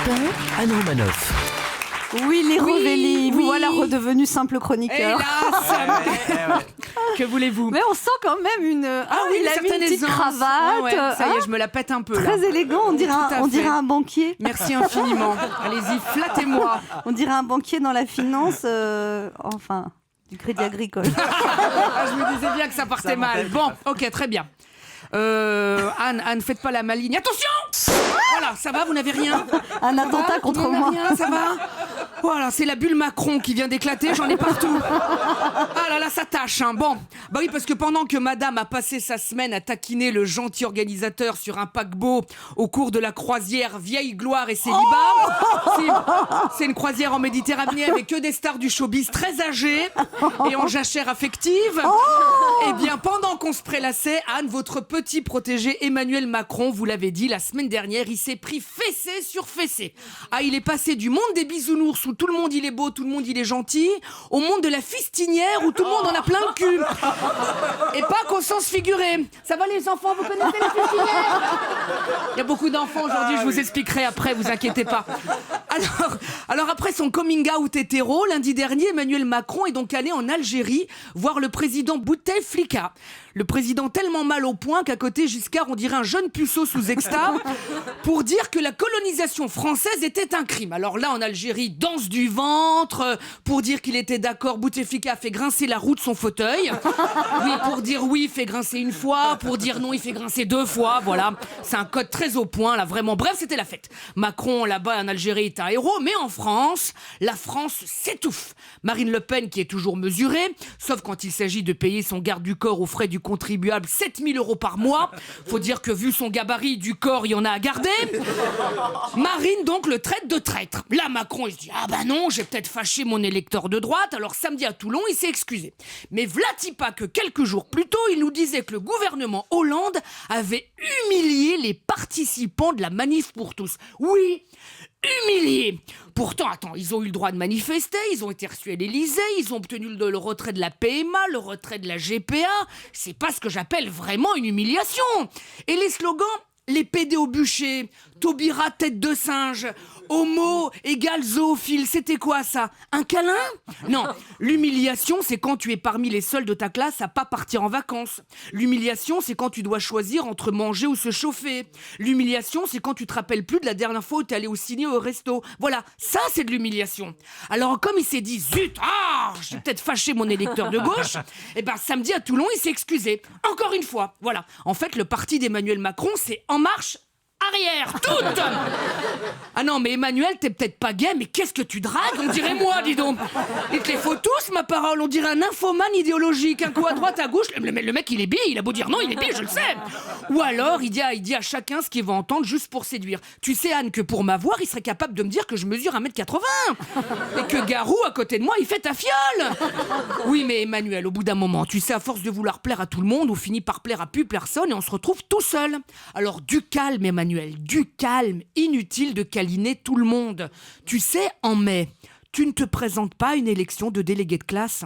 Anne Romanoff. Oui, les Rovelli, vous voilà redevenu simple chroniqueur. Hélas. Que voulez-vous? Mais on sent quand même une... il a mis une petite cravate. Ça y est, je me la pète un peu. Très là. élégant, on dirait un banquier. Merci infiniment. Allez-y, flattez-moi. On dirait un banquier dans la finance, du Crédit Agricole. Je me disais bien que ça partait mal. Bon, ok, très bien. Anne, faites pas la maligne. Attention! Voilà, ça va, vous n'avez rien? Un attentat contre moi. Rien, ça va? Voilà, c'est la bulle Macron qui vient d'éclater, j'en ai partout. Ah là là, ça tâche, hein. Bon, bah oui, parce que pendant que madame a passé sa semaine à taquiner le gentil organisateur sur un paquebot au cours de la croisière Vieille Gloire et Célibat, c'est une croisière en Méditerranée avec que des stars du showbiz très âgées et en jachère affective. Eh bien, pendant qu'on se prélassait, Anne, votre petit protégé Emmanuel Macron, vous l'avez dit la semaine dernière, il s'est pris fessé sur fessé. Ah, il est passé du monde des bisounours où tout le monde il est beau, tout le monde il est gentil, au monde de la fistinière où tout le monde en a plein le cul. Et pas qu'au sens figuré. Ça va les enfants, vous connaissez la fistinière? Il y a beaucoup d'enfants aujourd'hui, je vous expliquerai après, vous inquiétez pas. Alors après son coming out hétéro, lundi dernier, Emmanuel Macron est donc allé en Algérie voir le président Bouteflika. Le président tellement mal au point qu'à côté, Giscard, on dirait un jeune puceau sous exta, pour dire que la colonisation française était un crime. Alors là, en Algérie, danse du ventre, pour dire qu'il était d'accord, Bouteflika a fait grincer la roue de son fauteuil. Oui, pour dire oui, il fait grincer une fois, pour dire non, il fait grincer 2 fois, voilà. C'est un code très au point, là, vraiment. Bref, c'était la fête. Macron, là-bas, en Algérie, est un héros, mais en France, la France s'étouffe. Marine Le Pen, qui est toujours mesurée, sauf quand il s'agit de payer son garde du corps aux frais du contribuable 7 000 € par mois. Faut dire que vu son gabarit du corps, il y en a à garder. Marine donc le traite de traître. Là, Macron, il se dit, ah bah non, j'ai peut-être fâché mon électeur de droite. Alors samedi à Toulon, il s'est excusé. Mais v'là-t-il pas que quelques jours plus tôt, il nous disait que le gouvernement Hollande avait humilié les participants de la manif pour tous. Oui, humilié. Pourtant, attends, ils ont eu le droit de manifester, ils ont été reçus à l'Élysée, ils ont obtenu le retrait de la PMA, le retrait de la GPA. C'est pas ce que j'appelle vraiment une humiliation. Et les slogans, les pédés au bûcher, Taubira tête de singe, homo égale zoophile, c'était quoi ça? Un câlin? Non, l'humiliation c'est quand tu es parmi les seuls de ta classe à pas partir en vacances. L'humiliation c'est quand tu dois choisir entre manger ou se chauffer. L'humiliation c'est quand tu te rappelles plus de la dernière fois où t'es allé au ciné ou au resto. Voilà, ça c'est de l'humiliation. Alors comme il s'est dit zut, j'ai peut-être fâché mon électeur de gauche, et ben samedi à Toulon il s'est excusé. Encore une fois, voilà. En fait le parti d'Emmanuel Macron c'est En Marche arrière, toute. Ah non, mais Emmanuel, t'es peut-être pas gay, mais qu'est-ce que tu dragues? On dirait moi, dis donc. Il te les faut tous, ma parole. On dirait un nymphomane idéologique. Un coup à droite, à gauche. Le mec, il est bi, il a beau dire non, il est bi, je le sais. Ou alors, il dit à chacun ce qu'il va entendre juste pour séduire. Tu sais, Anne, que pour m'avoir, il serait capable de me dire que je mesure 1m80. Et que Garou, à côté de moi, il fait ta fiole. Oui, mais Emmanuel, au bout d'un moment, tu sais, à force de vouloir plaire à tout le monde, on finit par plaire à plus personne et on se retrouve tout seul. Alors, du calme, Emmanuel. Du calme, inutile de câliner tout le monde. Tu sais, en mai, tu ne te présentes pas à une élection de délégué de classe.